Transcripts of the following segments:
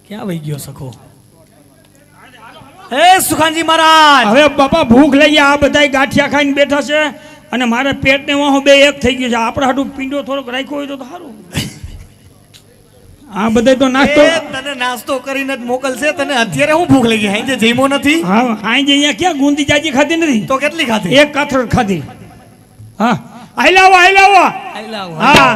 ક્યાં વહી ગયો સખો? એ સુખાનજી મહારાજ, હવે બાપા ભૂખ લઈ ગયા, આ બધાય ગાંઠિયા ખાઈને બેઠા છે અને મારે પેટને વાહો બે એક થઈ ગયું છે. આપણે હાટું પીંડો થોડોક રાખ્યો હોય તો સારું. આ બધાય તો નાસ્તો તને નાસ્તો કરીને જ મોકલશે. તને અત્યારે હું ભૂખ લાગી? હાઈ જે જઈમો નથી? હા હાઈ અહીંયા ક્યાં ગુંદી જાજી ખાધી નથી તો કેટલી ખાધી? એક કાથડ ખાધી. હા આઈ લાવો હા.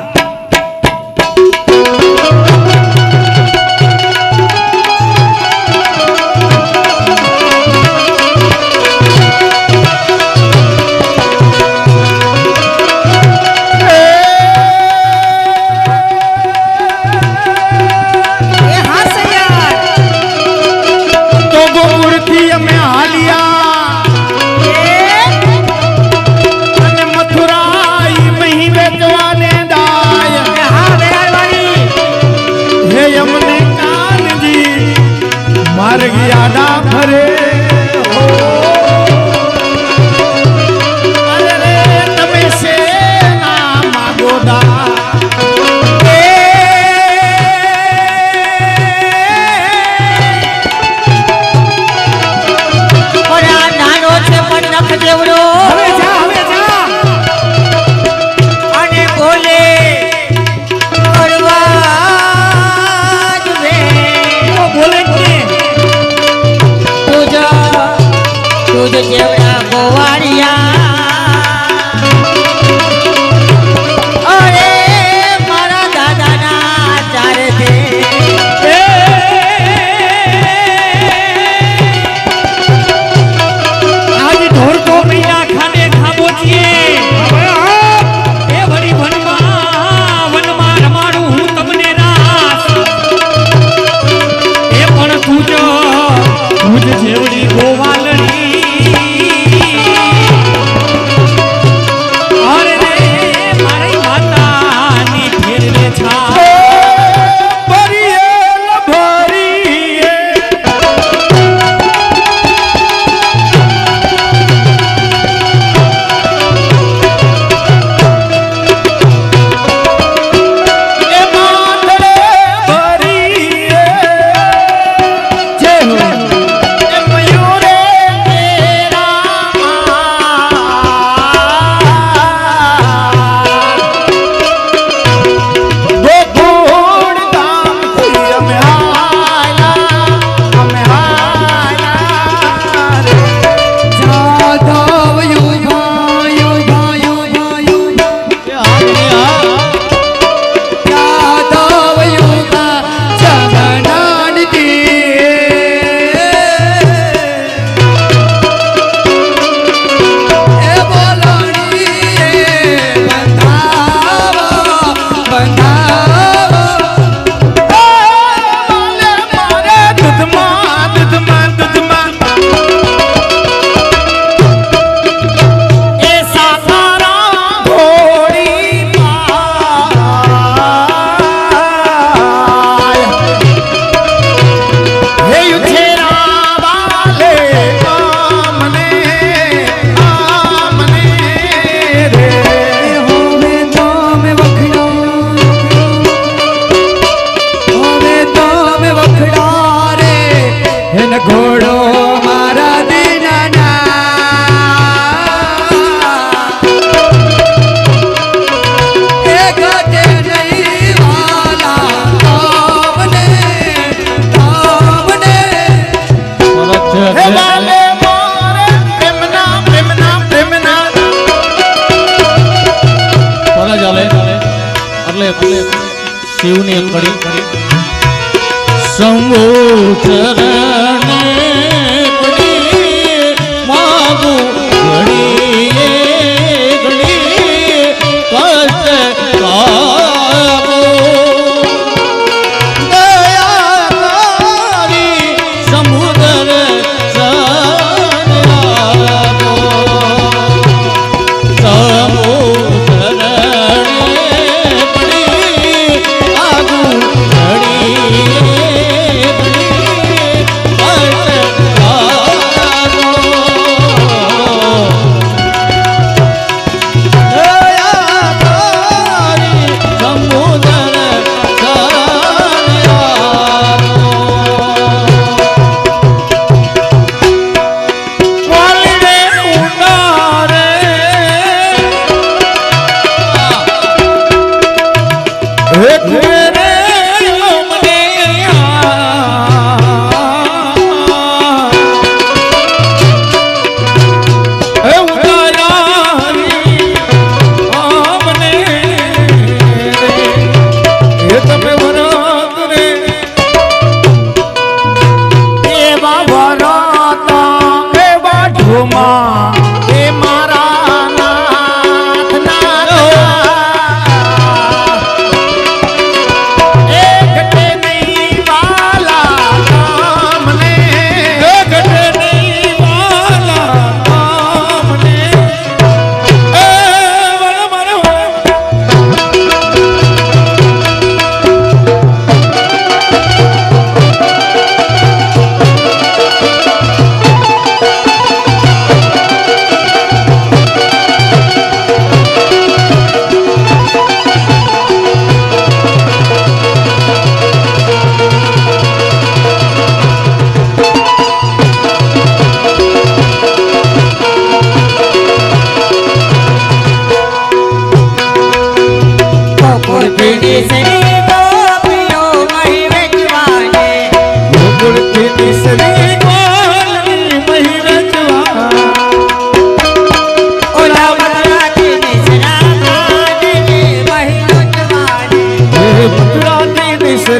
શિવની અંગડી શંભુ ચરણે પડી માગુ ઘડીએ ઘડી કષ્ટ કાબો દયા તારી સમુદ્ર સન્યાવો સમુદ્ર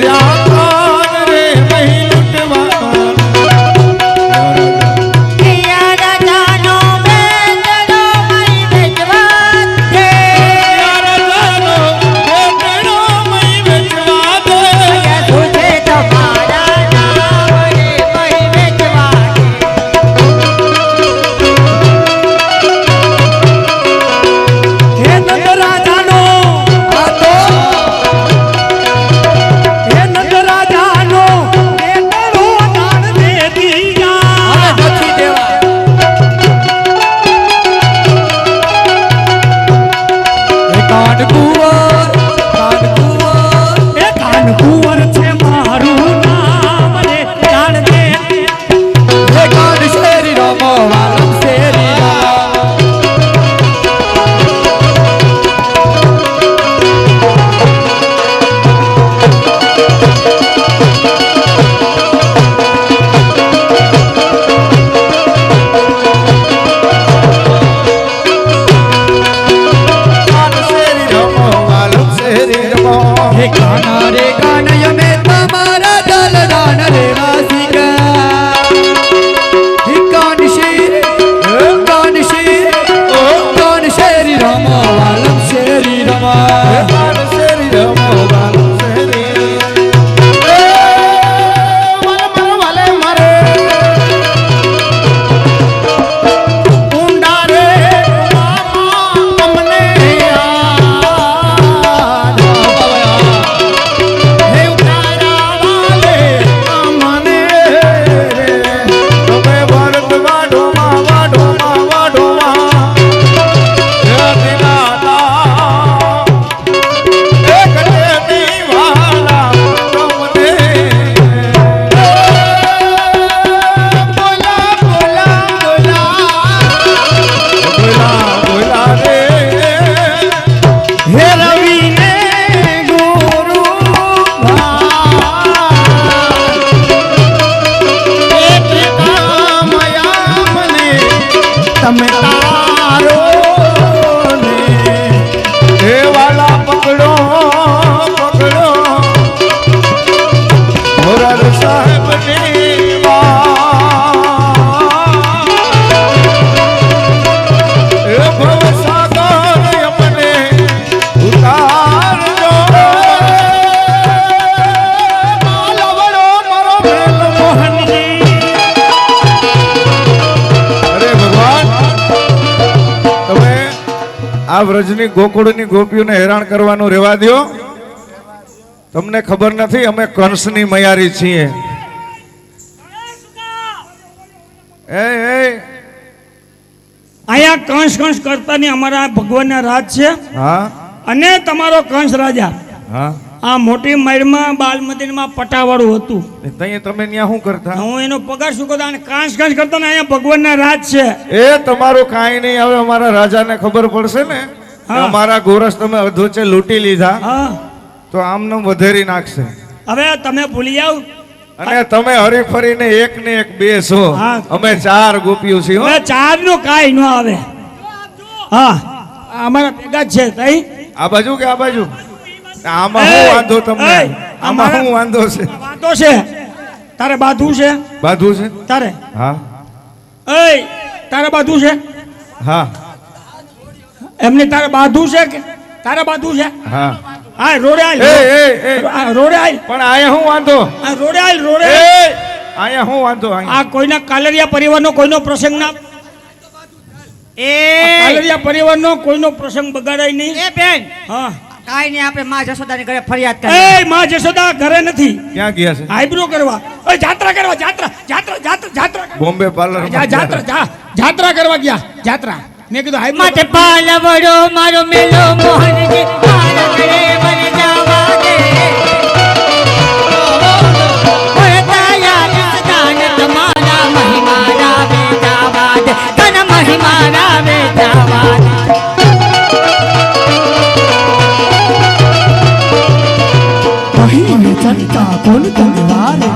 કર્યા કાન રે મહી લૂંટવા આ વ્રજની ગોકુળની ગોપીઓને હેરાન કરવાનું રહેવા દો. તમને ખબર નથી અમે કંસની મયારી છીએ. એ અહીંયા કંસ કંસ કરતા ની અમારા ભગવાનના રાજ છે. હા અને તમારો કંસ રાજા હા આ મોટી માળમાં બાલ મંદિરમાં પટાવાળું હતું. તઈએ તમે ત્યાં શું કરતા? હું એનો પગાર શું કરતા અને કાંસ કાંસ કરતા ને અહીંયા ભગવાનના રાજ છે. એ તમારું કાંઈ નહીં. હવે અમારા રાજાને ખબર પડશે ને કે હા. અમારા ગોરસ તમે અધોચે લૂંટી લીધા હા તો આમને વધેરી નાખશે. હવે તમે ભૂલી જાવ. અને તમે હરીફરીને એક ને એક બે છો. હા. અમે 4 ગોપીઓ છીએ હો. હવે ચાર નું કાંઈ ન આવે. હા આ અમારા ભેગા જ છે. તઈ આ બાજુ કે આ બાજુ? આમાં શું વાંધો તમને? આમાં શું વાંધો છે? વાંધો છે. તારે બાધું છે? બાધું છે? તારે હા એય તારે બાધું છે? હા એમને તારે બાધું છે કે તારે બાધું છે? હા હા રોડે આલ. રોડે આલ. પણ આયા શું વાંધો? આ રોડે આલ. રોડે એ આલ. આયા શું વાંધો? આ કોઈના કાલરિયા પરિવારનો કોઈનો પ્રસંગ ના કાલરિયા પરિવારનો કોઈનો પ્રસંગ બગાડાય નહીં. એ બેન હા કાઈ નહીં, આપણે માં જશોદાની ઘરે ફરિયાદ કરી. એ માં જશોદા ઘરે નથી. ક્યાં ગયા છે? આઈબ્રો કરવા. ઓય જાત્રા કરવા. જાત્રા જાત્રા જાત્રા જાત્રા બોમ્બે પાર્લર જાત્રા કરવા ગયા. જાત્રા મેં કીધું આઈબ્રો માથે પાલવડો મારો મેલો મોહનજી મારા ઘરે મને જવા દે. ઓરતા યાદ સદાન તમારા મહિમા રાવે જવા દે. તન મહિમા રાવે જવા દે. મહિને ચંતા કોણ કોણ વારે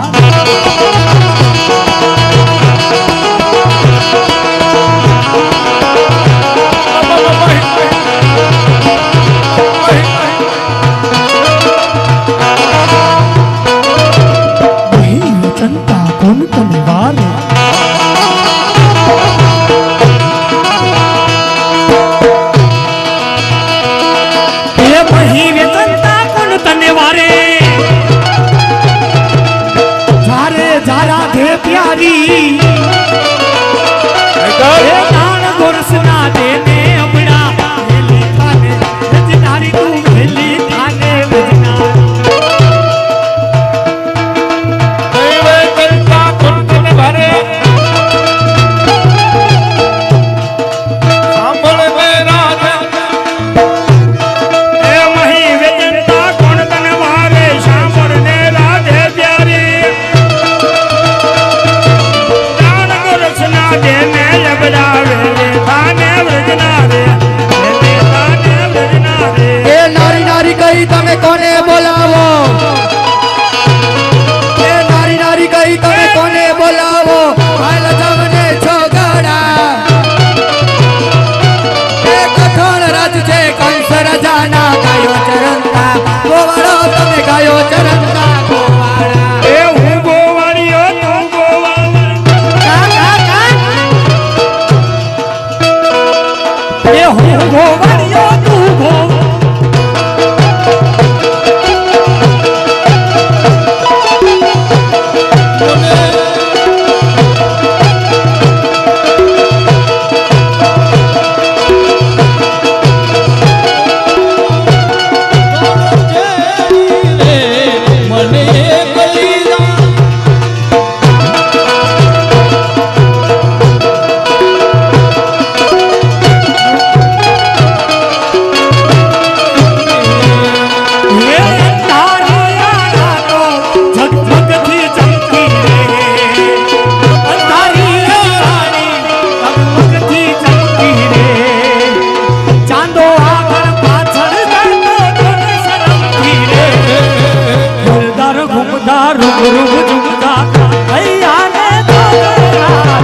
રાધા રૂપ રૂપ ઝુમતા હૈયા ને ધોગરા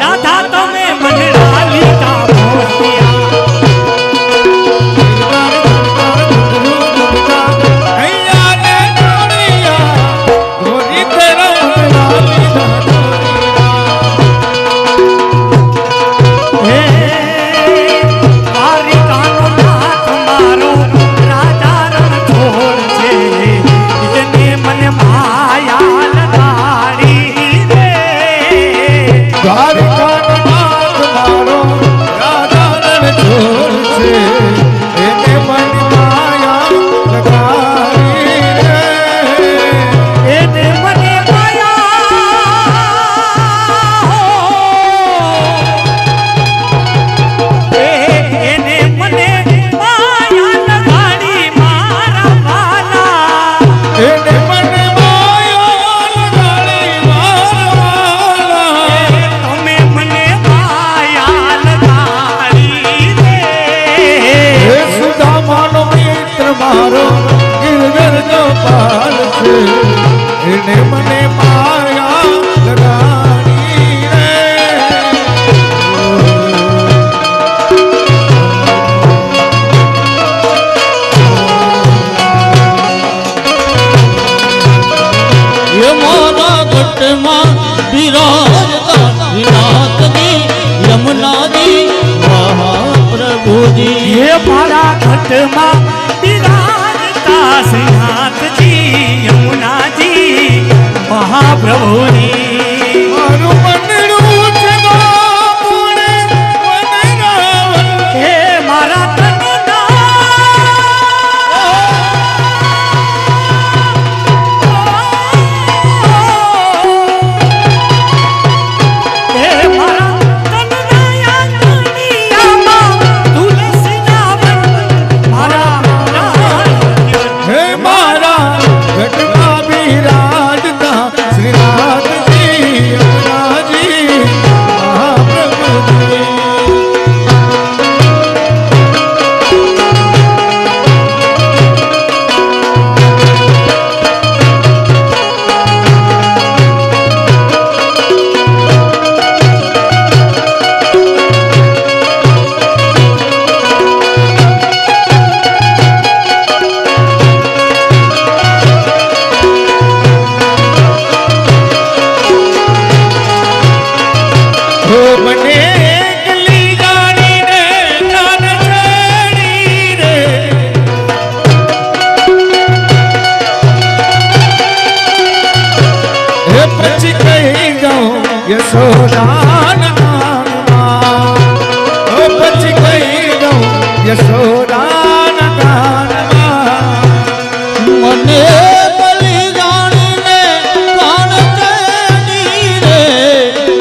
રાધા તમે મને લાલીતા મોહિયા એને મને માયા લગાડી રે ये मारा घटમાં વિરાજતા વિનાથજી યમુનાજી મહાપ્રભુજી હે મારા ઘટમાં બિરાજતા શ્રીનાથજી યમુનાજી મહાપ્રભુજી મારું મનડું છે બાપુને વનરાવન હે મારા હે મારા ઘટમાં બિરાજતા શ્રીનાથજી યમુનાજી મહાપ્રભુજી મને એકલી જાણીને કાન છેડી રે હે પછી કહી જાઉં યશોદાના ગાનમાં હે પછી કહી જાઉં યશોદાના ગાનમાં મને બલી જાણીને કાન ચડી રે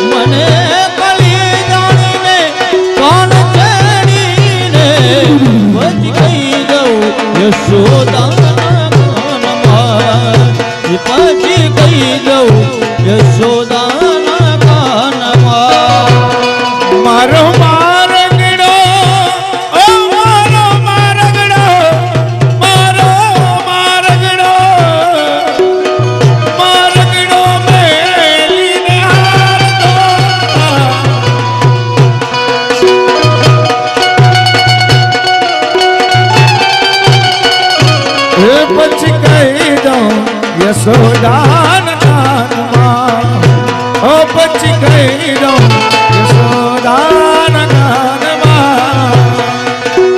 મને બલી જાણીને કાન ચડી રે પછી કહી દઉં યશોદાના કાનમાં પછી કહી દઉં યશોદાના કાનમાં મારો મારગડો ઓ મારો મારગડો મારો મારગડો મારગડો મેલીને હારતો એ પછી કહી દઉં યશોદાના કાનમાં ઓ પછી કહી દઉં યશોદાના કાનમાં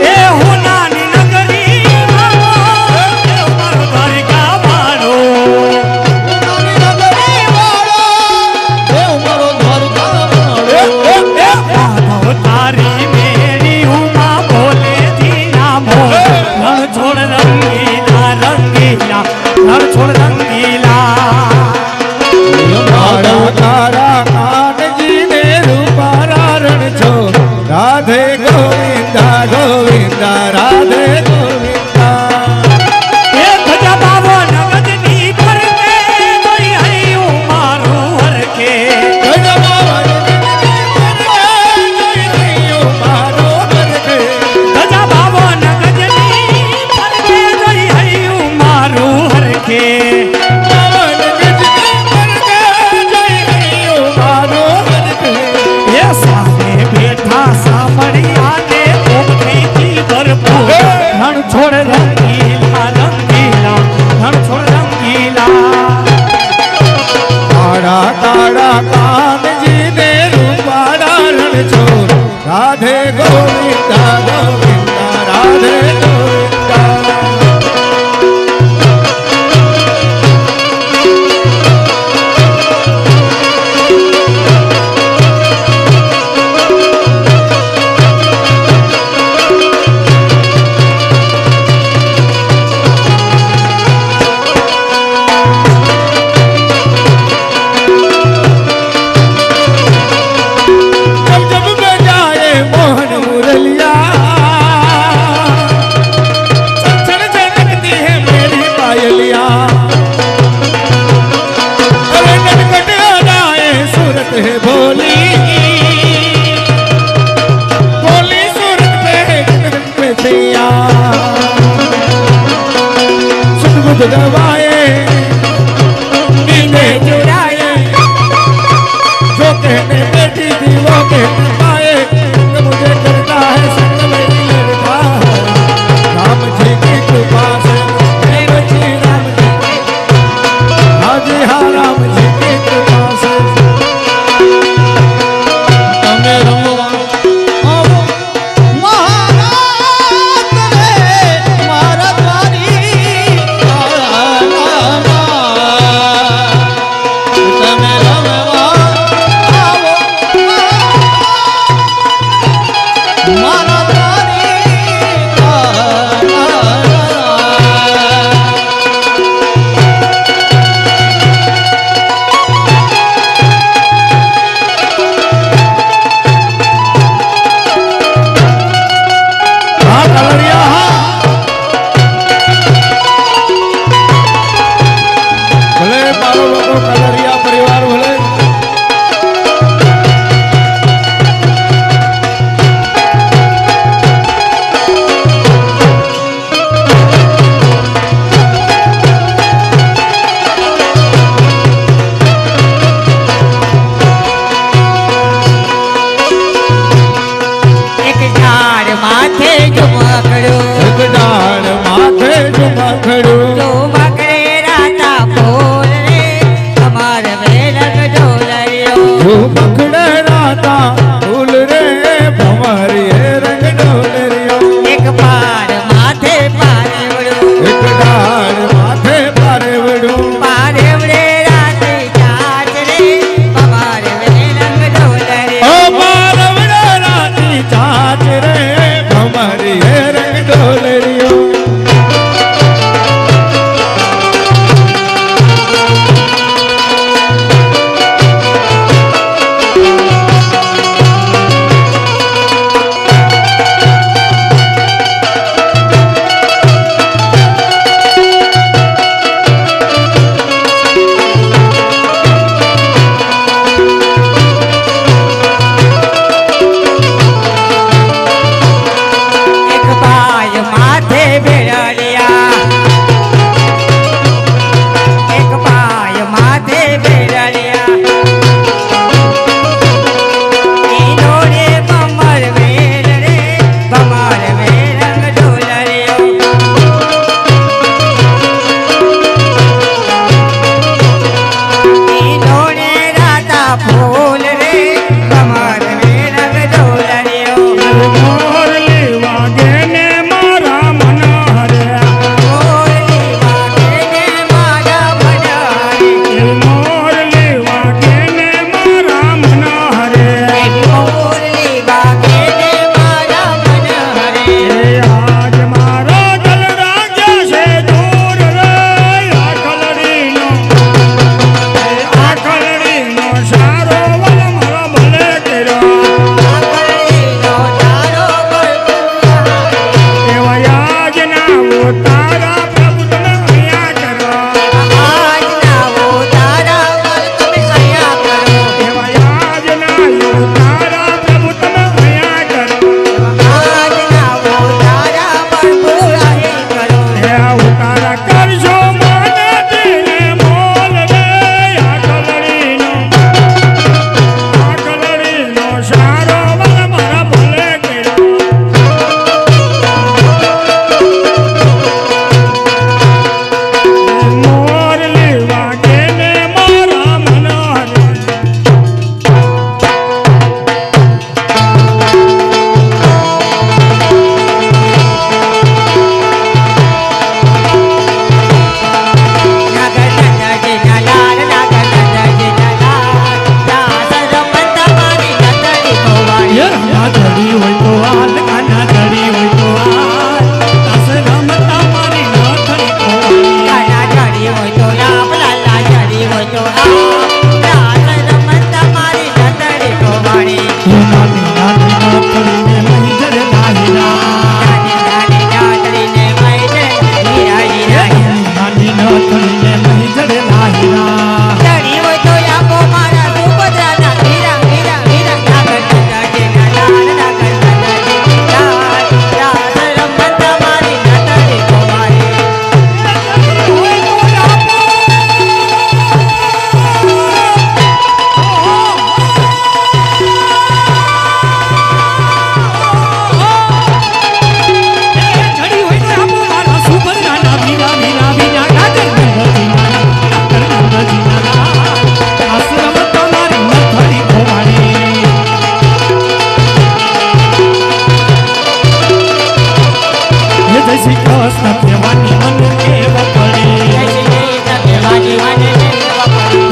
એ હોનાની નગરી મારો મારો દ્વારિકા વાળો માધવ તારી મેરી ઉમા બોલે ધીના મોર રણ છોડ રંગીલા રંગીલા રણ છોડ રંગીલા મારા તારા કાનજી ને કાળા કાળા કાનજી ને રૂપાળા રણ છોડ રાધે ગોવિંદા ગોવિંદા રાધે ગોવિંદા दवाए नींदे चुराए जो कहने बैठी थी वो कहने पाए कि मुझे करता है संग मेरी लड़का राम जी की कृपा से मैं बची राम जी हाँ जी हाँ राम जी की कृपा से તમે રમવા આવો મહારાજ રે મારા દ્વારી તમે રમવા આવો મારા દ્વારી हाँ कलरिया हाँ भले मारो लोगो कलरिया परिवार भले એક ઝાડ માથે ઝુમકડું एक डाल माथे झुमखड़ू ઝુમકડે રાતા ફૂલ રે કમર વેલક ઢોલરિયો झुमखड़े राता फूल रे भंवरी रंग डोलरियो એક પાર માથે પારેવડું एक डाल माथे पारेवड़ू પારેવડે રાતે ચાચ રે કમર વેલક ઢોલરિયો ओ पारवड़ा राती चाच रे भंवरी रंग डोलरियो તો રાસ રમત મારી નતડી કોવાણી ये नानी नानी नानी नहीं जरे नाहिरा નાની નાની નાતડીને મૈને હીરા હીરા नानी नानी नहीं जरे नाहिरा તણી હોય તો આપો મારા સુભદ્રાના હીરા હીરા હીરા નાગર નાગર લાલ નાગર નાગર લાલ રાસ રમત મારી નતડી કોવાણી જડી હોય તો આપો મારા સુભદ્રાના વીરા વીરા વીરા નાગર आश्रम तुम्हारी नथड़ी खोवाड़ी ये जैसी कृष्ण देवानी मन के बपड़ी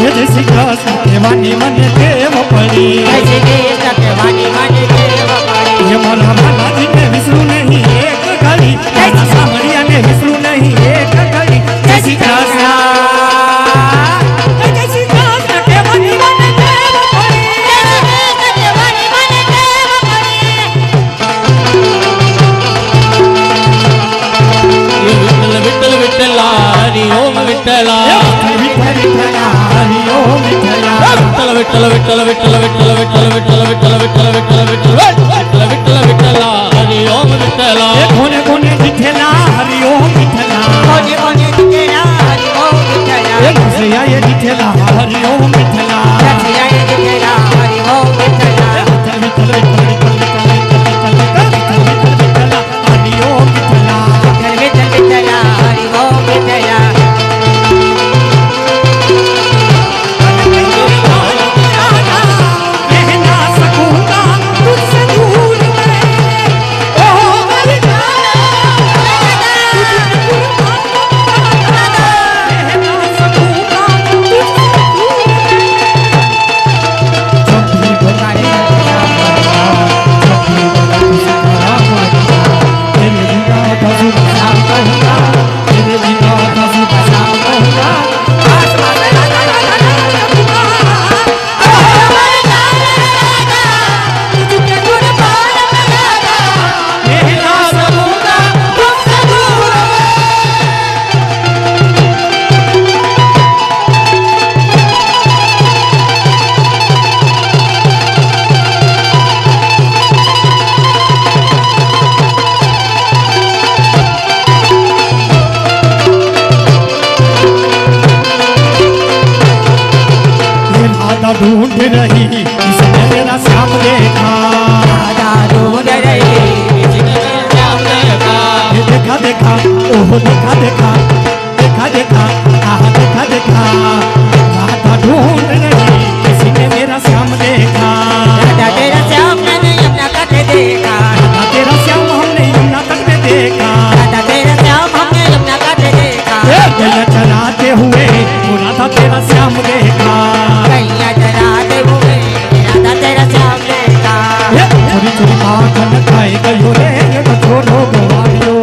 ये जैसी कृष्ण देवानी मन के बपड़ी ये मारा बालाजी ने विष्णु नहीं एक घड़ी मारा सामरिया ने विष्णु नहीं एक घड़ी जैसी कृष्ण વિઠ્ઠલ વિઠ્ઠલા હરિ ઓમ વિઠ્ઠલા વિઠ્ઠલ વિઠ્ઠલ વિઠ્ઠલ વિઠ્ઠલ વિઠ્ઠલ વિઠ્ઠલ વિઠ્ઠલ વિઠ્ઠલ વિઠ્ઠલ વિઠ્ઠલ વિઠ્ઠલ વિઠ્ઠલ વિઠ્ઠલા હરિ ઓમ વિઠ્ઠલા કોને કોને વિઠ્ઠલા હરિ ઓમ વિઠ્ઠલા એ ઘસૈયા એ વિઠ્ઠલા હરિ ઓમ વિઠ્ઠલા વિઠ્ઠલ વિઠ્ઠલ વિઠ્ઠલ હરિ ઓમ વિઠ્ઠલા कहना सकूंगा तुझसे दूर मैं ओ मेरी कहना सकूंगा तुझसे दूर जब भी बुलाए तेरे बिना कभी शाम कहूंगा तेरे बिना कभी शाम कहूंगा कहना सकूंगा तुझसे दूर ये राधा ढूंढ रही इसने मेरा श्याम देखा ये देखा देखा ओह देखा देखा देखा देखा आह देखा देखा राधा ढूंढ रही किसी ने मेरा श्याम देखा राधा तेरा श्याम हमने यमुना तट में देखा ये गैया चराते हुए वो राधा तेरा श्याम देखा ये छोरी छोरी माखन खाए गयो रे ये छोरो गोवारियो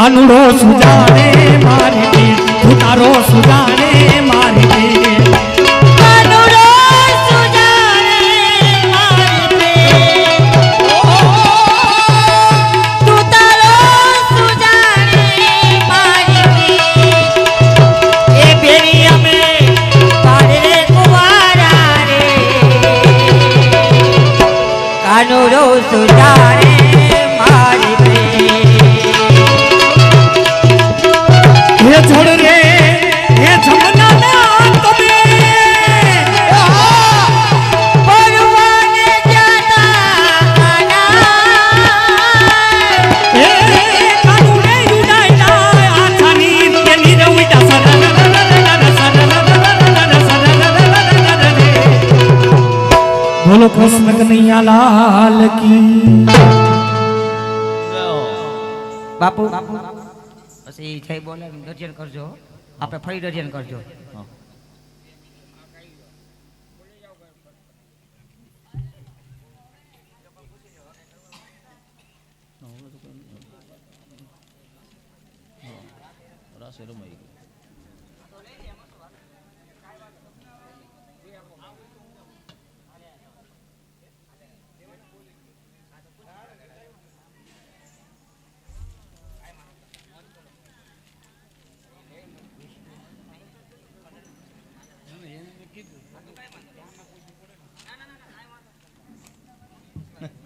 કાનુડો સુજાણે મારી પીઠ તું તારો સુજાણે મારી પીઠ કાનુડો સુજાણે મારી પીઠ તું તારો સુજાણે મારી પીઠ એ બેરી અમે પારે રે કુવારા રે કાનુડો સુજાણે મારી પીઠ હે છોડ રે હે જમના ના તમે પરવાને જાતા હે કાનુડે ઉડાઈલા આછાની તેની રવિતા બોલો કૃષ્ણ કનૈયા લાલ કી બાપુ પછી થઈ બોલાવીને દર્શન કરજો આપણે ફરી દર્શન કરજો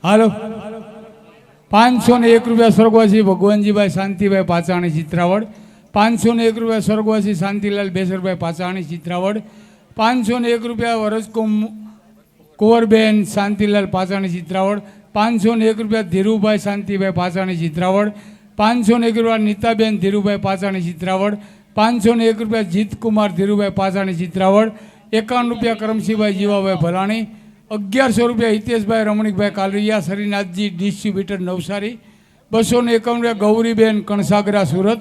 હાલો 501 રૂપિયા સ્વર્ગવાસી ભગવાનજીભાઈ શાંતિભાઈ પાચાણી ચિત્રાવડ 501 રૂપિયા સ્વર્ગવાસી શાંતિલાલ બેસરભાઈ પાચાણી ચિત્રાવડ 501 રૂપિયા વરસ કુંવરબેન શાંતિલાલ પાચાણી ચિત્રાવડ 501 રૂપિયા ધીરુભાઈ શાંતિભાઈ પાચાણી ચિત્રાવડ 501 રૂપિયા નીતાબેન ધીરુભાઈ પાચાણી ચિત્રાવડ 501 રૂપિયા જીતકુમાર ધીરુભાઈ પાચાણી ચિત્રાવડ 51 રૂપિયા કરમસિંહભાઈ જીવાભાઈ ભલાણી 1100 રૂપિયા હિતેશભાઈ રમણીકભાઈ કાલરિયા શ્રીનાથજી ડિસ્ટ્રીબ્યુટર નવસારી 251 રૂપિયા ગૌરીબેન કણસાગરા સુરત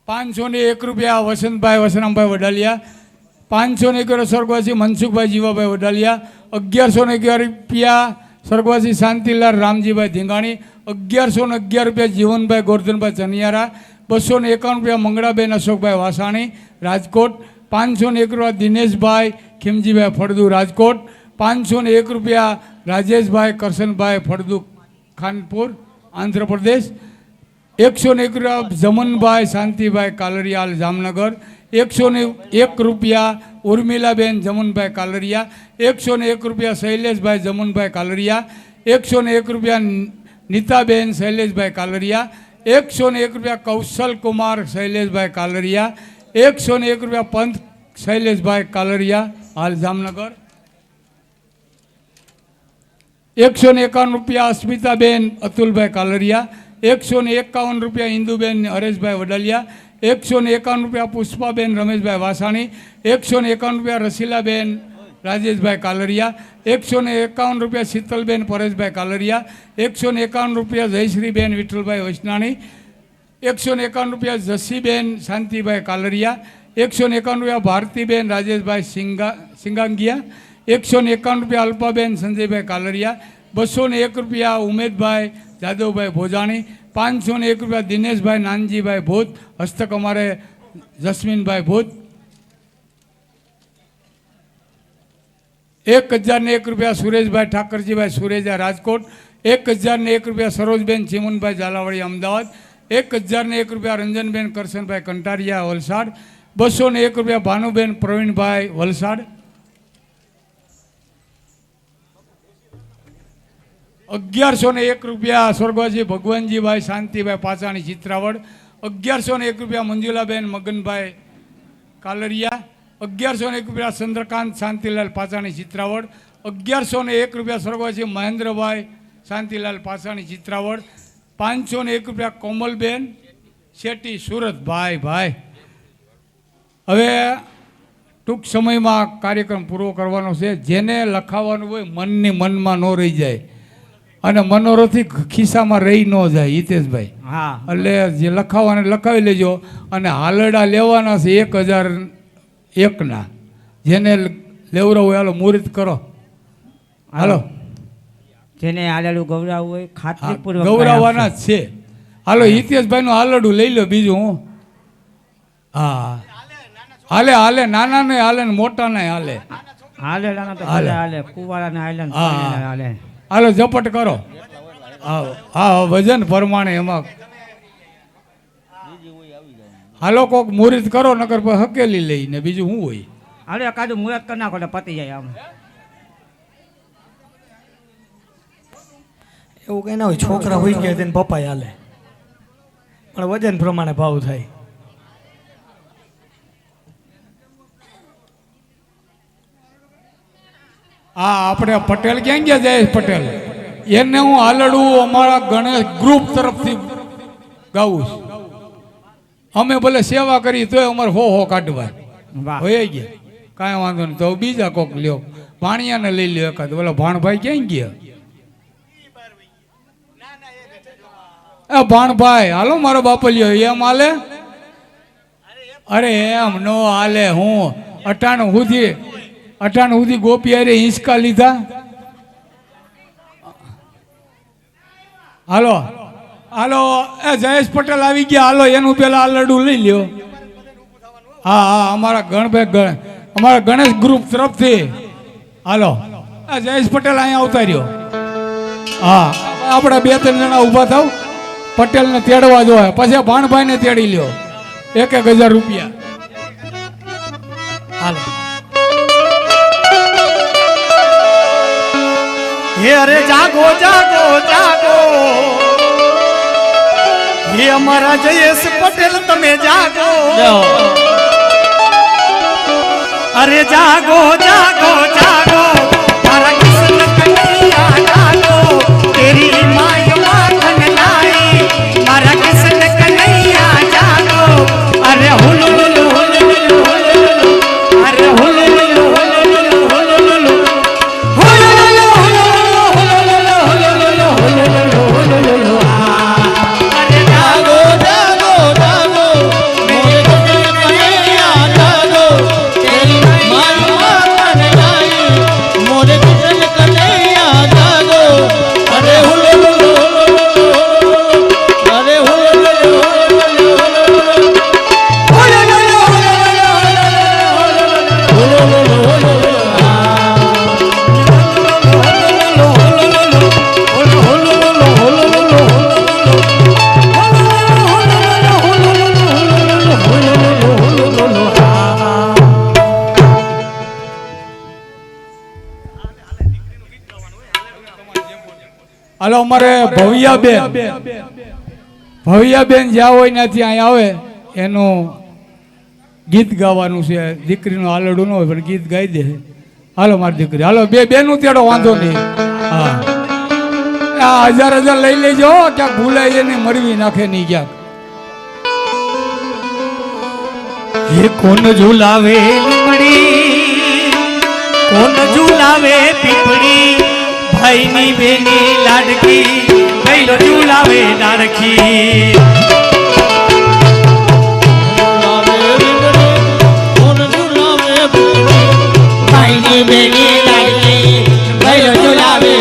501 રૂપિયા વસંતભાઈ વસરામભાઈ વડાલિયા 501 સ્વર્ગવાસી મનસુખભાઈ જીવાભાઈ વડાલિયા 1111 રૂપિયા સ્વર્ગવાસી શાંતિલાલ રામજીભાઈ ધીંગાણી 1111 રૂપિયા જીવનભાઈ ગોરધનભાઈ ચનિયારા 251 રૂપિયા મંગળાબેન અશોકભાઈ વાસાણી રાજકોટ 501 રૂપિયા દિનેશભાઈ ખીમજીભાઈ ફળદુ રાજકોટ 501 રૂપિયા રાજેશભાઈ કરશનભાઈ ફળદુ ખાનપુર આંધ્રપ્રદેશ 101 રૂપિયા જમનભાઈ શાંતિભાઈ કાલરિયા જામનગર 101 રૂપિયા ઉર્મિલાબેન જમનભાઈ કાલરિયા 101 રૂપિયા શૈલેષભાઈ જમનભાઈ કાલરિયા 101 રૂપિયા નીતાબેન શૈલેષભાઈ કાલરિયા 101 રૂપિયા કૌશલકુમાર શૈલેષભાઈ કાલરિયા 101 રૂપિયા પંત શૈલેષભાઈ કાલરિયા હાલ જામનગર 151 રૂપિયા અસ્મિતાબેન અતુલભાઈ કાલરિયા 151 રૂપિયા ઇન્દુબેન હરેશભાઈ વડાલિયા 151 રૂપિયા પુષ્પાબેન રમેશભાઈ વાસાણી 151 રૂપિયા રસીલાબેન રાજેશભાઈ કાલરિયા 151 રૂપિયા શીતલબેન પરેશભાઈ કાલરિયા 151 રૂપિયા જયશ્રીબેન વિઠ્ઠલભાઈ વૈષ્ણાણી 151 રૂપિયા જસીબેન શાંતિભાઈ કાલરિયા 151 રૂપિયા ભારતીબેન રાજેશભાઈ સિંગાંગિયા 151 રૂપિયા અલ્પાબેન સંજયભાઈ કાલરિયા 201 રૂપિયા ઉમેદભાઈ જાદવભાઈ ભોજાણી 501 રૂપિયા દિનેશભાઈ નાનજીભાઈ ભૂત હસ્તક અમારે જસ્મીનભાઈ ભૂત 1001 રૂપિયા સુરેશભાઈ ઠાકરજીભાઈ સુરેજા રાજકોટ 1001 રૂપિયા સરોજબેન ચીમનભાઈ ઝાલાવાડી અમદાવાદ 1001 રૂપિયા રંજનબેન કરશનભાઈ કંટારિયા વલસાડ 201 રૂપિયા ભાનુબેન પ્રવીણભાઈ વલસાડ 1101 રૂપિયા સ્વર્ગવાસી ભગવાનજીભાઈ શાંતિભાઈ પાચાણી ચિત્રાવડ 1101 રૂપિયા મંજુલાબેન મગનભાઈ કાલરિયા 1101 રૂપિયા ચંદ્રકાંત શાંતિલાલ પાચાણી ચિત્રાવડ 1101 રૂપિયા સ્વર્ગવાસી મહેન્દ્રભાઈ શાંતિલાલ પાચાણી ચિત્રાવડ 501 રૂપિયા કોમલબેન શેટ્ટી સુરત ભાઈ હવે ટૂંક સમયમાં કાર્યક્રમ પૂરો કરવાનો છે જેને લખાવવાનું હોય મનની મનમાં ન રહી જાય અને મનોરથી ખિસ્સામાં રહી ન જાય હિતેશભાઈ હા એટલે જે લખાવાને લખાવી લેજો અને હાલડા લેવાના છે 1001 જેને લેવરો હોય હાલો મુહૂર્ત કરો હાલો જેને આલેલું ગૌરાવ હોય ખાતરીપૂર્વક ગૌરવવાના જ છે. હાલો હિતેશભાઈ નું આલડું લઈ લો, બીજું હું. હા હાલે હાલે, નાના ને હાલે ને મોટા ને હાલે. હાલે લાના તો હાલે. હાલે કુવાળા ને હાલે ને હા. પાણીના હાલે. હાલો ઝપટ કરો. હા વજન પ્રમાણે એમાં હાલો કોક મુહૂર્ત કરો, નકર પછી હકેલી લઈને બીજું શું હોય. હાલે એકાદું મુહૂર્ત કરી નાખો એટલે પતી જાય આમ. એવું કઈ ના હોય, છોકરા હોય ગયા તેને પપ્પા હાલે, પણ વજન પ્રમાણે ભાવ થાય. હા આપણે પટેલ ક્યાં ગયા? જયેશ પટેલ, એને હું આલડું અમારા ગણેશ ગ્રુપ તરફથી ગાવું છું. અમે ભલે સેવા કરી તોય અમારે હો કાઢવા વાહ હોય ગયા, કાંઈ વાંધો નહીં. તો બીજા કોક લ્યો, ભાણિયાને લઈ લ્યો એકાદ. બોલો ભાણભાઈ ક્યાં ગયા? એ ભાણભાઈ હાલો મારો બાપલિયો, એમ હાલે? અરે એમ નો હાલે. હું 98 સુધી ગોપી હારે હિંચકા લીધા. હાલો હાલો, એ જયેશ પટેલ આવી ગયા. હાલો એનું પેલા આલડું લઈ લ્યો. હા હા, અમારા ગણેશ ગ્રુપ તરફથી. હાલો એ જયેશ પટેલ અહીંયા આવતા રહ્યો. હા આપણા 2-3 જણા ઊભા થાવ, પટેલને તેડવા જોઈએ, પછી ભાણભાઈને તેડી લ્યો. 1,000 રૂપિયા. હાલો હે અરે જાગો જાગો જાગો, હે અમારા જયેશ પટેલ તમે જાગો. અરે જાગો જાગો જાગો, મારા કૃષ્ણ કનૈયા જાગો, તેરી માય માખન लाई, મારા કૃષ્ણ કનૈયા જાગો. અરે હુલુલુલુ હુલુલુલુ હુલુલુલુ, અરે હુલુલુલુ હુલુલુલુ હુલુલુલુ, હુલુલુલુ હુલુલુલુ હુલુલુલુ હુલુલુલુ હુલુલુલુ. અરે જાગો જાગો જાગો, મોરે કૃષ્ણ કનૈયા જાગો, તેરી માય માખન लाई, મોરે કૃષ્ણ કનૈયા જાગો. અરે હુલુલુલુ અરે હુલુલુલુ હાલો અમારે ભવ્યાબેન જ્યાં હોય ત્યાંથી અહીંયા આવે, એનું ગીત ગાવાનું છે. દીકરીનું આલડું ન હોય પણ ગીત ગાઈ દે. હાલો મારી દીકરી, હાલો બેનું તેડો, વાંધો નહીં. હા આ 1000 લઈ લેજો, ક્યાંક ભૂલાય એને મરવી નાખે નહીં ક્યાંક. હે કોણ ઝુલાવે લીમડી, કોણ ઝુલાવે પીપળી, ભાઈની બેની લાડકી, ગઈલો ઝુલાવે લાડકી. ભાઈની બેની લાડકી, ભાઈઓ ઝુલાવે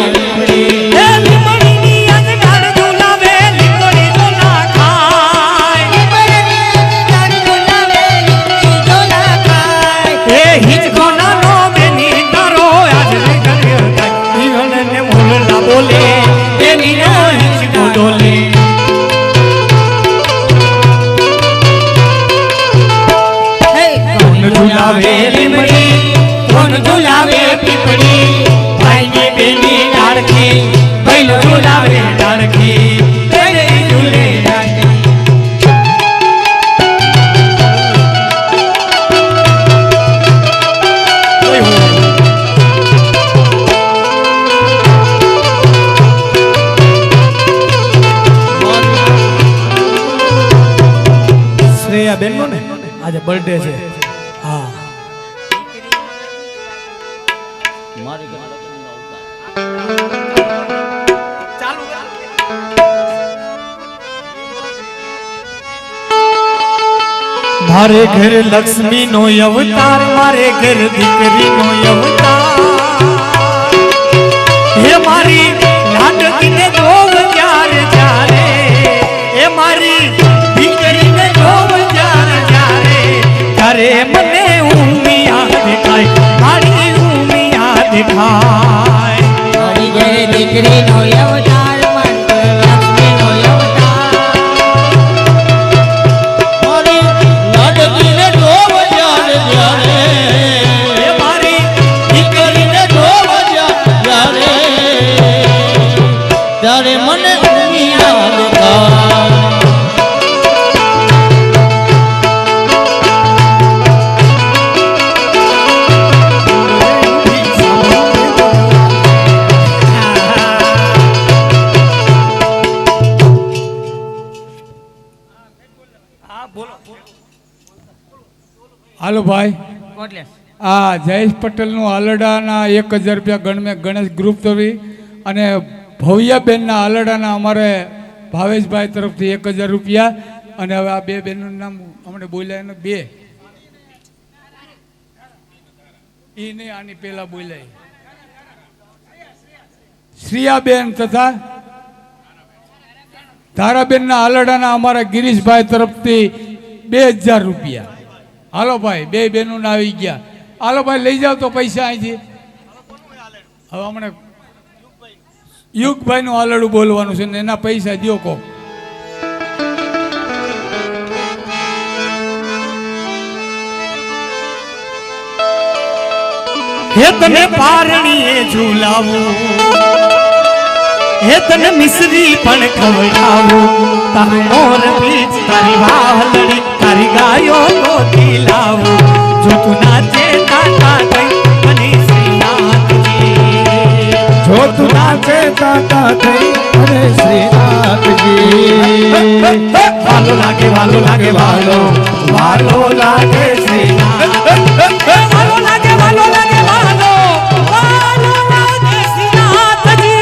હે લીમડીની અંજગાડ ઝુલાવે, લીમડી તો ના ખાય. હે હિંચકો નાનો બેની તારો આજ રે કર્યો થાય, જીવનને મોલના બોલે, બેની નો હિંચકો ડોલે. કોણ ઝુલાવે લીમડી, કોણ ઝુલાવે પીપળી, ભાઈની બેની લાડકી, ભાઈલો ઝુલાવે લાડકી, બેની ઝૂલે લાડકી. ઓય હો. શ્રેયા બેન નો ને આજે બર્થડે છે. હા મારી ઘરે લક્ષ્મીનો અવતાર. ચાલુ. મારે ઘર લક્ષ્મી નો અવતાર, મારે ઘર દીકરી નો અવતાર. હે મારી લાડકીને જોવ જ્યારે જ્યારે એ મારી દીકરીને જોવ જ્યારે જ્યારે ત્યારે મને ઉમિયા દેખાય મારી ઉમિયા દેખાય મારી ઘેર દીકરીનો અવતાર મંત્ર લક્ષ્મીનો અવતાર મારી લાડકીને જોવ જ્યારે જ્યારે એ મારી દીકરીને જોવ જ્યારે ત્યારે મને ઉમિયા દેખાય હાલો ભાઈ કોટલેસ આ જયેશ પટેલનું આલડાના 1000 રૂપિયા ગણેશ ગ્રુપ તરફથી અને ભવ્યાબેનના આલડાના અમારે ભાવેશભાઈ તરફથી 1000 રૂપિયા અને હવે આ બે બેનનું નામ હમણે બોલ્યા એને બે એ નહીં આની પહેલા બોલાય શ્રિયાબેન તથા ધારાબેનના આલડાના અમારા ગિરીશભાઈ તરફથી 2000 રૂપિયા હાલો ભાઈ બે બહેનો આવી ગયા હાલો ભાઈ લઈ જાઓ તો પૈસા અહીંથી હવે હમણાં યુગભાઈ નું આલડું બોલવાનું છે ને એના પૈસા દ્યો કો હે તને પારણીએ ઝુલાવું હે તને મિશ્રી પણ ખવડાવું તારું મોર બીજ તારી વાહલડી તારી ગાયો ગોતી લાવું જો તું નાચે તાતા થઈ બની શ્રીનાથજી જો તું નાચે તાતા થઈ અરે શ્રીનાથજી વાલો લાગે વાલો લાગે વાલો વાલો લાગે શ્રીનાથ વાલો લાગે વાલો લાગે વાલો વાલો લાગે શ્રીનાથજી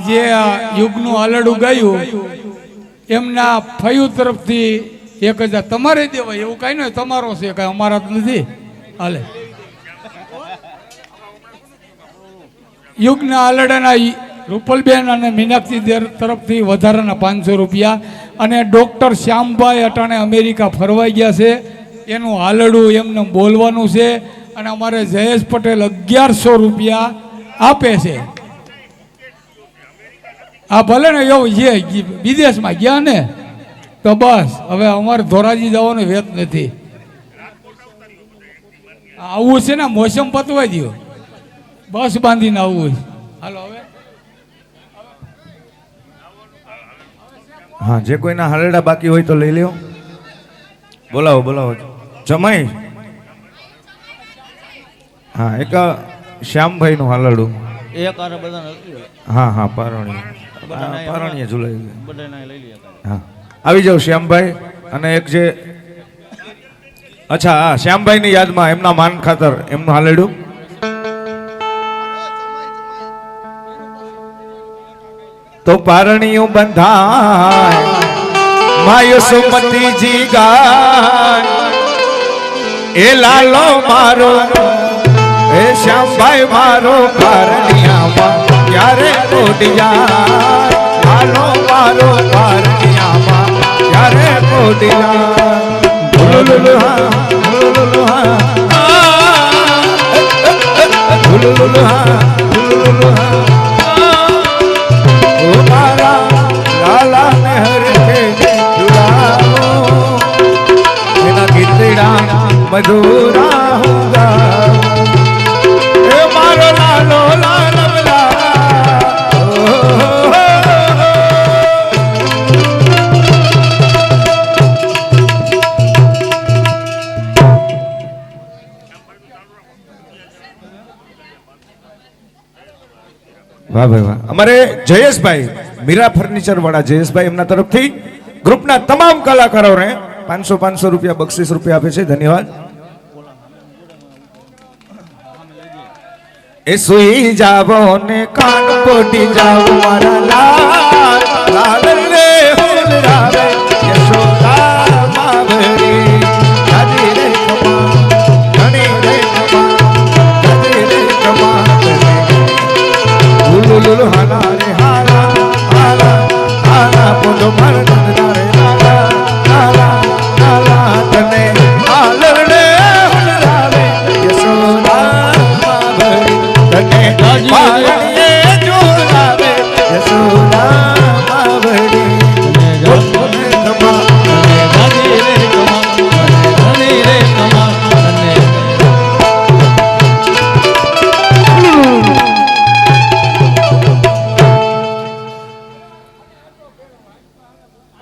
જે યુગનું આલડું ગાયું એમના ફયું તરફથી 1000 તમારે દેવાય એવું કઈ નહીં તમારો છે કઈ અમારા તો નથી હાલે યુગના આલડાના રૂપલબેન અને મીનાક્ષી દેર તરફથી વધારાના 500 રૂપિયા અને ડૉક્ટર શ્યામભાઈ અટાણે અમેરિકા ફરવાઈ ગયા છે એનું આલડું એમને બોલવાનું છે અને અમારે જયેશ પટેલ 1100 રૂપિયા આપે છે આ ભલે ને એવું છે વિદેશમાં ગયા ને તો બસ હવે અમારે ધોરાજી જવાનો વેત નથી આવું છે ને મોસમ પતવાઈ દો બસ બાંધીને આવવું હાલો હવે હા જે કોઈના હાલડા બાકી હોય તો લઈ લ્યો બોલાવો બોલાવો જમાઈ હા એક શ્યામભાઈ નું હાલડું એક આરે બધાને હતી હા હા પારણીએ બધાને ઝુલાઈ બધાને લઈ લઈએ હા આવી જાઓ શ્યામભાઈ અને એક જે અચ્છા હા શ્યામભાઈ ની યાદમાં એમના માન ખાતર એમનું હાલડું તો પારણીયું બંધાય માયો સુમતીજી ગાય એ લાલો મારો એ શ્યામભાઈ મારો પારણિયામાં ક્યારે કોટી જાય લાલો મારો પારણિયામાં ક્યારે કોટી જાય ભૂલુલુ હા ભૂલુલુ હા ભૂલુલુ હા ભૂલુલુ હા ઓ મારા લાલા ને હર કે જુલાવો એના ગીતડા મધુરા હોગા એ મારો લાલો લાલમલા વાહ ભાઈ વાહ. અમારે જયેશભાઈ મીરા ફર્નિચર વાળા જયેશભાઈ એમના તરફથી ગ્રુપના તમામ કલાકારોને 500 રૂપિયા બક્ષિસ રૂપિયા આપે છે. ધન્યવાદ. એ સુઈ જાવો ને કાન પોટી જાવો મારા લાલ લાલ રે હુલરાવે યશોદા માવરી રાજી રે કમા ધણી રે કમા રાજી રે કમા લુલુલુ હાલા રે હાલા હાલા હાલા બોલો મારા રે હાલા હાલા હાલા તને હાલ રે હુલરાવે યશોદા માવડી જોડાવે યશોદા માવડી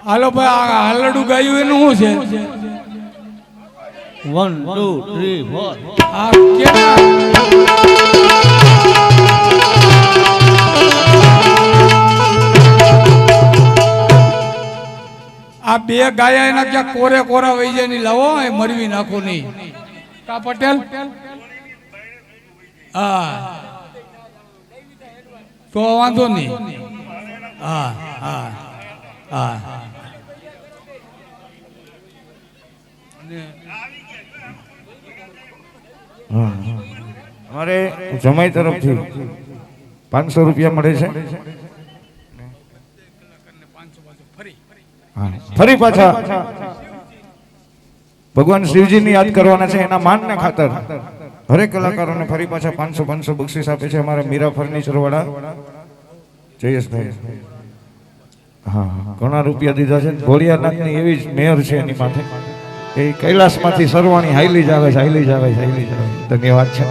હાલો ભાઈ આ હાલડું ગાયું એનું શું છે 1 2 3 4 આ કેના આ બે ગાયા એના ક્યાં કોરે કોરા વહી જાય નહીં લાવો એ મરવી નાખો નહીં કા પટેલ હા તો વાંધો નહીં હા હા હા અમારે જમાઈ તરફથી 500 રૂપિયા મળે છે. ફરી પાછા ભગવાન શિવજીને યાદ કરવાના છે. એના માનને ખાતર હરેક કલાકારોને ફરી પાછા 500 બક્ષિસ આપે છે અમારા મીરા ફર્નિચર વાળા જયેશભાઈ. હા ઘણા રૂપિયા દીધા છે. ભોળિયાનાથની એવી જ મેયર છે એની માથે. એ કૈલાસમાંથી સરવાણી હાઈલી જ આવે છે, હાઈલી જ આવે છે, હાઈલી જ આવે છે. ધન્યવાદ છે.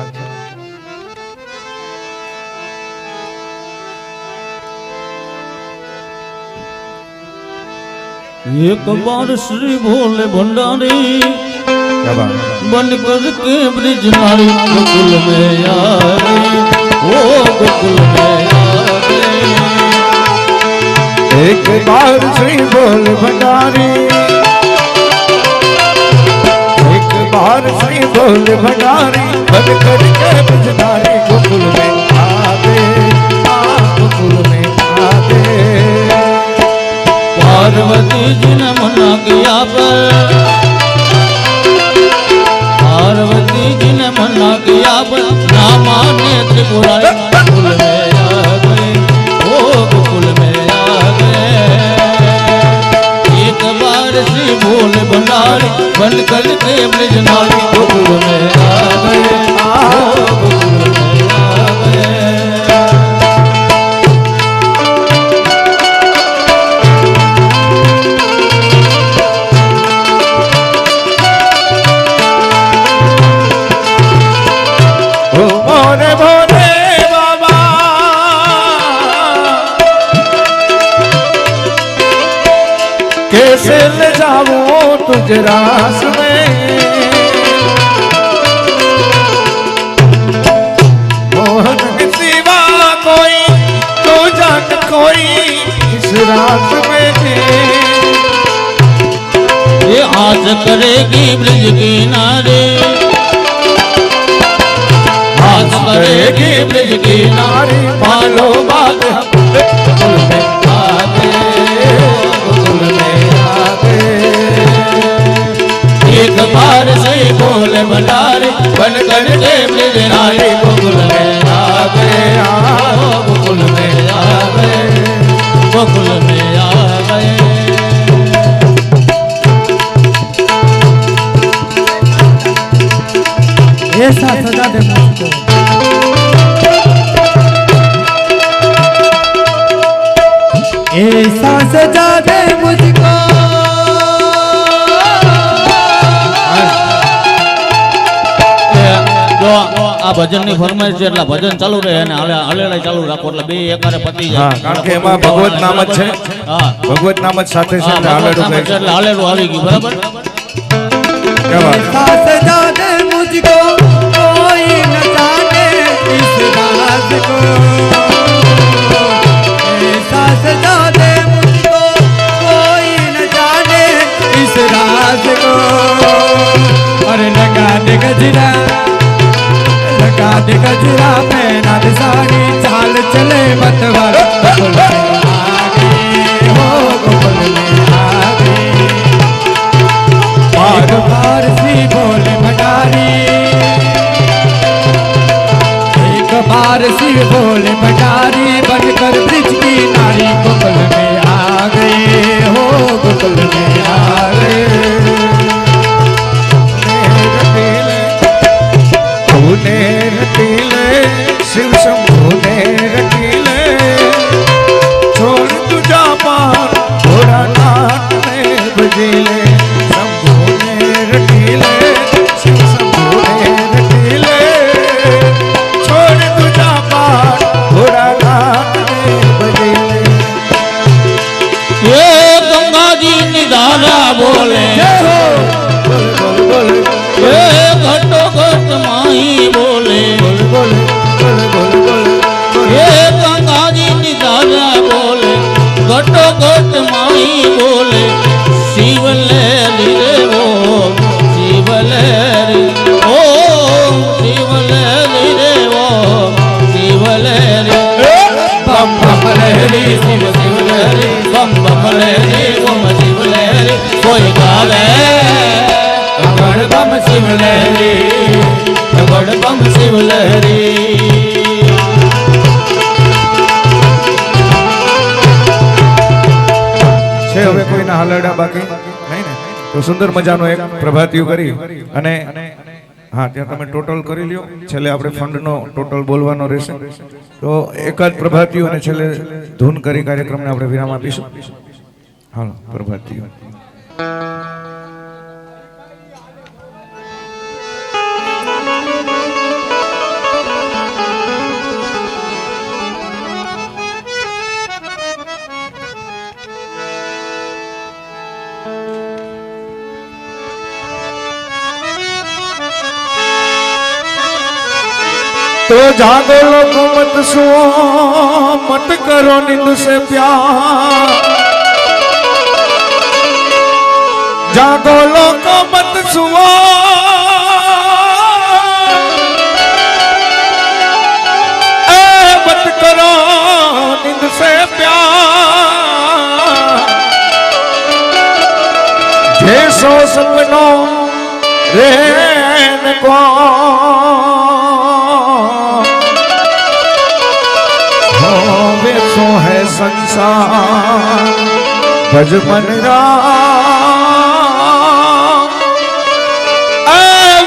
एक बार श्री भोले भंडारी बन कर के ब्रिज नारी गोकुल में आए ओ गोकुल में आए एक बार श्री बोल भंडारी एक बार श्री बोल भंडारी बन कर के ब्रजधारी गोकुल में आवे गोकुल में आवे पार्वती जी ने मना किया पर पार्वती जी ने मना किया पर ना माने त्रिपुरारी गोकुल में आ गए ओ गोकुल में आ गए एक बार श्री भोले भंडारी बन कर के ब्रज नारी गोकुल में आ गए ओ गोकुल में आ गए कैसे ले जाऊं तुझे रास में मोहन के सिवा कोई तो जान कोई इस रास में ये आज करेगी ब्रिज किनारे आज करेगी ब्रिज किनारे पालो बात गोकुल में आ गए गोकुल में आ गए एक बार से बोले भंडारे बन कर के ब्रिज नारी गोकुल में आ गए गोकुल में आ गए गोकुल में आ गए ऐसा सजा दे मुझको ऐसा सजा दे मुझको જો આ ભજન ની ફરમાઈશ છે એટલે ભજન ચાલુ રહે અને હલેલા ચાલુ રાખો એટલે બે એકારે પતી જાય. કારણ કે એમાં ભગવત નામ જ છે. હા ભગવત નામ જ સાથે છે એટલે હાલેલું ગાય છે. એટલે હલેલું આવી ગયું બરાબર. ऐसा सजा दे मुझको कोई न जाने इस राज को चले मतवार गोकुल में आ गए हो गोकुल में आ गए एक बार सी बोले भंडारी एक बार सी बोले भंडारी बनकर ब्रिज की नारी गोकुल में आ गए हो गोकुल में आ गए ने रटीले शिव शंभु ने रटीले छोड़ तुझा पार थोड़ा नाथ में बजीले शंभु ने रटीले शिव शंभु ने रटीले छोड़ तुझा पार थोड़ा नाथ में बजीले ये गंगा जी निधारा बोले बोल बोल बोल ये घटो घट माही बोले बोल बोल बोल बोल बोल ये गंगा जी निधारा बोले घटो घट माही बोले शिव लहरी रे ओ शिव लहरी ओ शिव लहरी रे ओ शिव लहरी बम बम लहरी शिव शिव लहरी बम बम लहरी ओम शिव लहरी कोई गावे अगड़ बम शिव लहरी अगड़ बम शिव लहरी છે હવે કોઈના હાલરડા બાકી નહીં ને તો સુંદર મજાનો એક પ્રભાતિયું કરી અને હા ત્યાં તમે ટોટલ કરી લ્યો છેલ્લે આપણે ફંડનો ટોટલ બોલવાનો રહેશે તો એકાદ પ્રભાતિયું અને છેલ્લે ધૂન કરી કાર્યક્રમને આપણે વિરામ આપીશું હાલો પ્રભાતિયું तो जागो लोग मत सुओ मत करो नींद से प्यार जागो लोग मत सुओ मत करो नींद से प्यार जैसो सपनों रेन को सो है संसार भज मन राम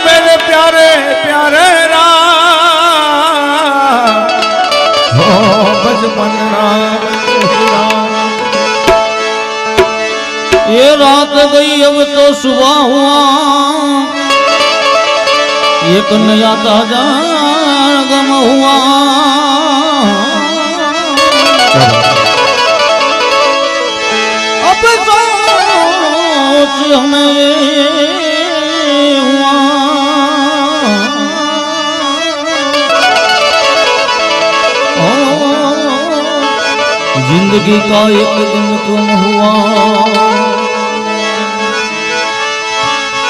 मेरे प्यारे प्यारे राम हो भज मन राम ये रात गई अब तो सुबह हुआ एक नया ताजा गम हुआ अब सोच हमें हुआ जिंदगी का एक दिन कम हुआ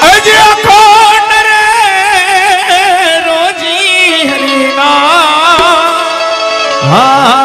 अजय अखंड रे रोजी हरिना हाथ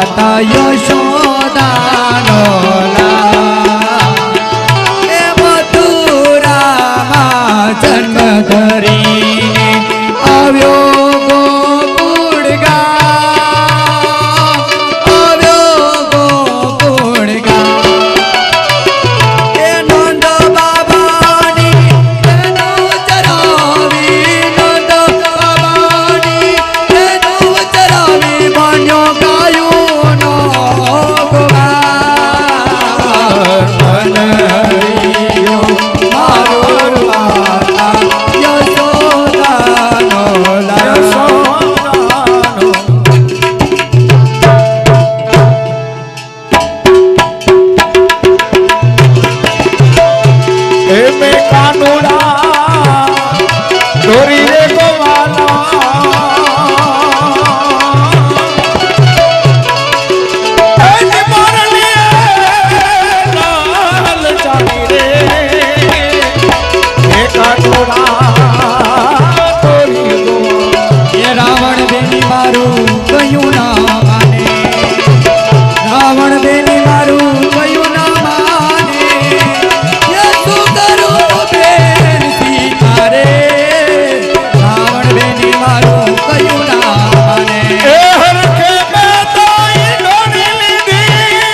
માતા યશોદાનો લાલ એ મથુરામાં જન્મ ધરીને આવ્યો ગોકુળ ગામ આવ્યો ગોકુળ ગામ એ નંદ બાબાની તેનું ચરાવી નંદ બાબાની તેનું ચરાવી બન્યો ગાયોનો ગોવાળ મન હરિયો મારો માતા યશોદાનો લાલ એ મેં કાનુડા દોરી રે ગોવાલા એ મોરલીએ લાલ ચાલી રે એ કાનુડા દોરી ગોવાલા એ રાવણ બેની મારું કયું ના માને રાવણ બેની મારું કયું ના માને એ શું કરું બેન સીતા રે રાવણ બેની મારું કયું ના માને એ હરખે મેં તાઈ દોરી લીધી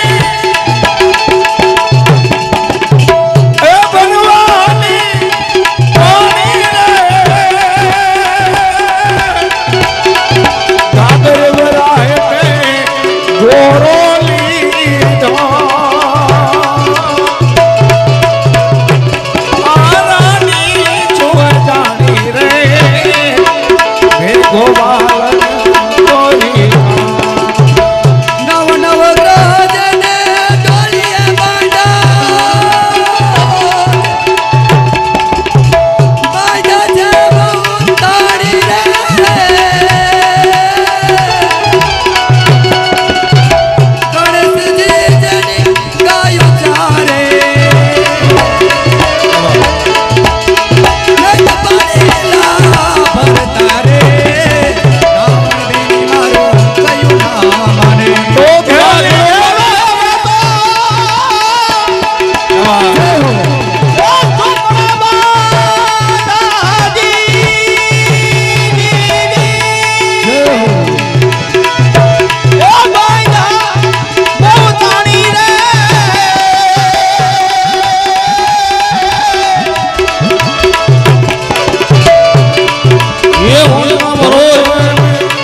એ બનવાની કોની રે દાદર વરાય મેં ગોરો લીધો આરાની છુર જાણી રે મેં ગોવાલ દોરી નવ નવ રાજને ડોલીએ બાંધા છે બહુ તાળી રે ગણેશજી જેની ગાયો ચારે નંદ પાડેલા ભરતા રે રાવણ બેની મારું કયું ના માને તો ઘરે એ હું મરો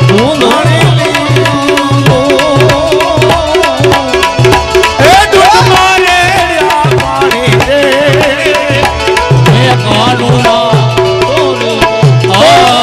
હું એ દૂધ મારે પાણી રે એ કાનુડા દોરી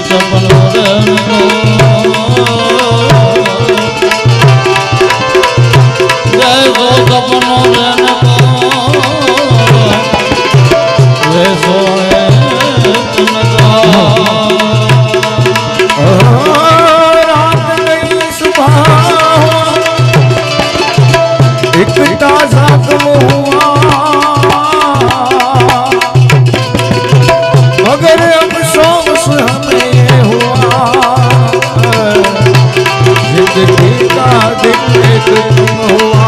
સપનો રંગો જૈસો સપનો રંગો વૈસો रात गई सुबह एक ताजा हुआ मगर अफसोस हमें ये हुआ जिंदगी का दिन एक दिन हुआ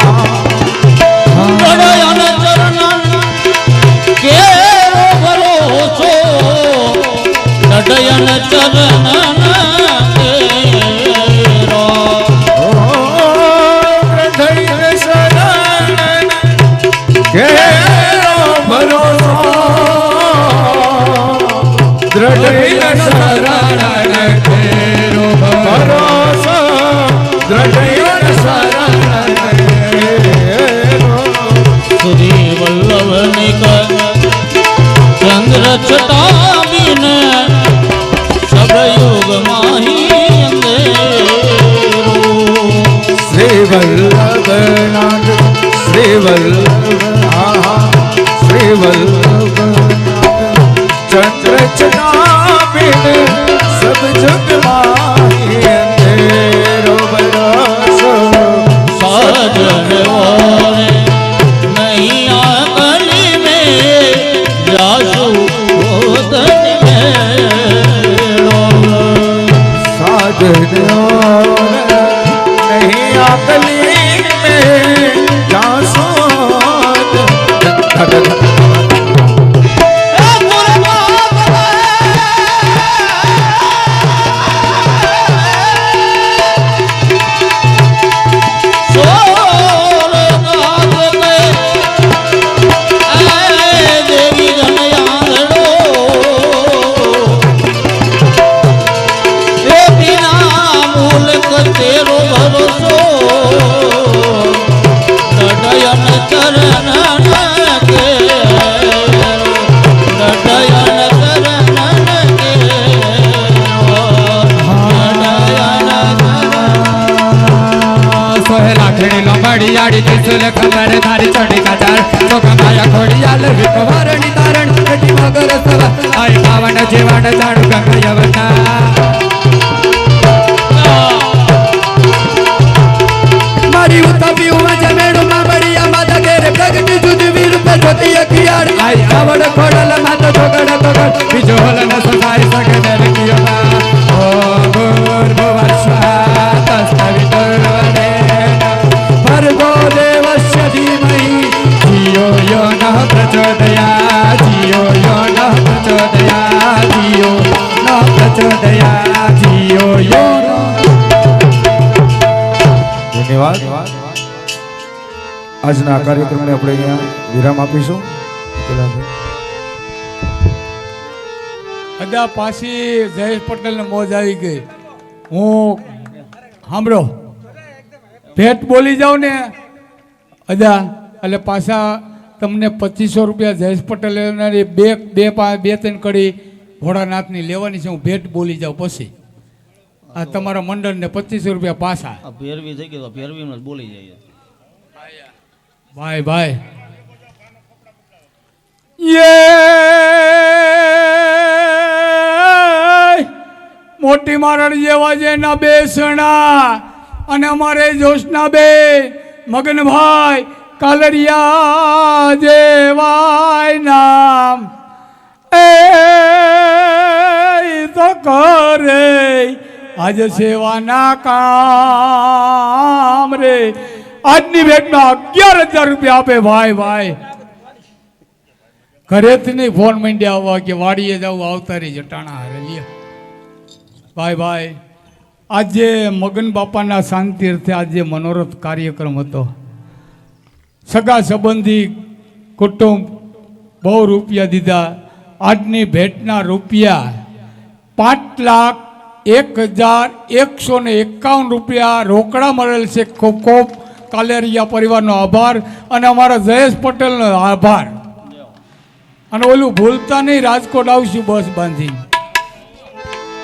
નડયન ચરણન કેરો ભરોસો નડયન ચરણન કેરો હૃદય શરણ કેરો ભરોસો દ્રઢ શરણ કેરો ભરોસો દ્રઢ શરણ સુરી વલ્લભ નિક ચંદ્ર છટા બિન સબ યુગ માહી नहीं अकली में खड़ियाड़ी त्रिशूल खबर धारी चढ़ी काचार तो कमाया खोड़ियाल विकवारणी तारण कटी मगर सवा आय पावन जीवन जाणु गंगा यवना मारी उतपी उमा जमेड़ो मा बड़िया माता केरे प्रगति जुदी वीर पे ज्योति अखियार आई आवड़ खोड़ल माता जोगड़ तोगड़ बिजोल न ससारी सके देव कियो बा ओ गुर भुवस्वा तस्तवितुर्वने भर्गो देवस्य धीमहि धियो यो नः प्रचोदयात् धियो यो नः प्रचोदयात् धियो नः प्रचोदयात् धियो यो ધન્યવાદ. આજના આ કાર્યક્રમને આપણે અહીંયા વિરામ આપીશું. અદા પાછી જયેશ પટેલને મોજ આવી ગઈ. હું સાંભળો ભેટ બોલી જાઉં ને અદા એટલે પાછા તમને 2500 રૂપિયા જયેશ પટેલ બે ત્રણ કડી ભોળાનાથની લેવાની છે. હું ભેટ બોલી જાઉં પછી આ તમારા મંડળને 2500 રૂપિયા પાછા. ફેરવી થઈ ગઈ તો ફેરવીમાં જ બોલી જાય. ભાઈ ભાઈ મોટી મારણ જેવા જેના બેસણા અને અમારે જોશના બે મગનભાઈ કાલરિયા જેવાય નામ એ તો કરે આજ સેવાના કામ રે. આજની ભેટમાં 11,000 રૂપિયા આપે. ભાઈ ભાઈ ઘરેથી નહીં ફોન માંડ્યા આવવા કે વાડીએ જવું આવતા રહી જટાણા હારે લે. ભાઈ ભાઈ આજે મગન બાપાના શાંતિર્થે આજે મનોરથ કાર્યક્રમ હતો. સગા સંબંધી કુટુંબ બહુ રૂપિયા દીધા. આજની ભેટના રૂપિયા 5,01,151 રૂપિયા રોકડા મળેલ છે. ખૂબ ખૂબ કાલેરિયા પરિવારનો આભાર અને અમારા જયેશ પટેલનો આભાર. અને ઓલું ભૂલતા નહીં, રાજકોટ આવશું બસ બાંધી.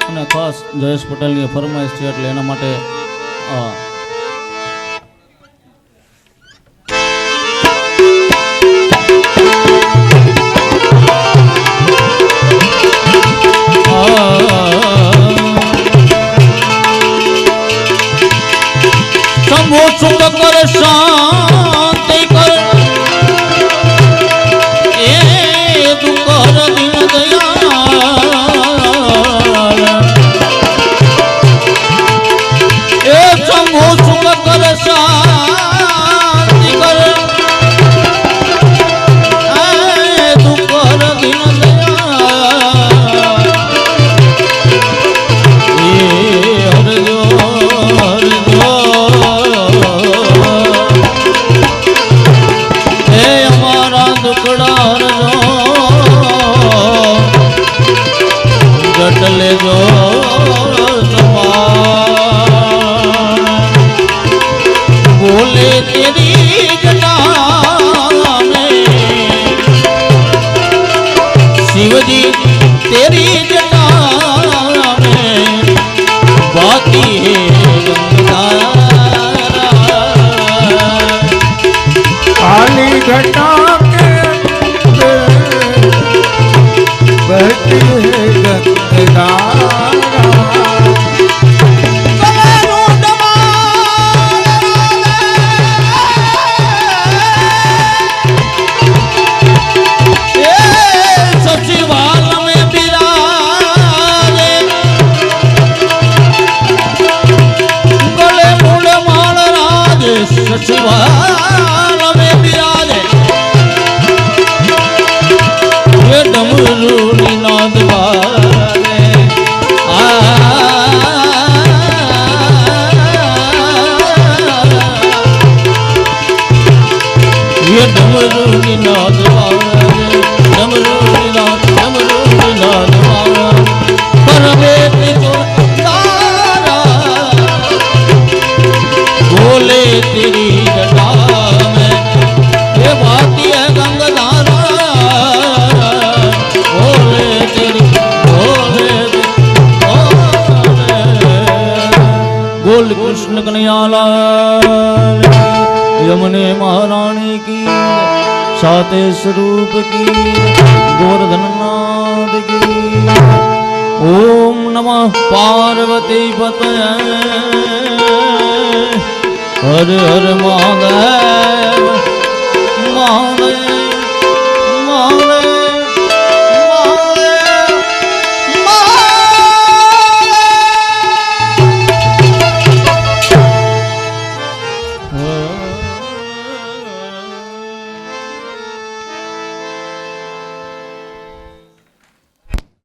અને ખાસ જયેશ પટેલની ફરમાઈશ છે એટલે એના માટે સમો સુખ કર શાંતિ કર એ તું કર દિન દયાળ એ સમો સુખ કર શાંતિ કર એ તું કર દિન દયાળ એ હરજો હરજો જટલે જો બોલે તેરી જટા में शिवजी तेरी जटा में बाकी है काली घटा के बहती है गंगाधारा बोल कृष्ण कन्हैयालाल यमुने महारानी की साते स्वरूप की गोवर्धन नाथ की। ओम नमः पार्वती पतये हर हर महादेव महादेव।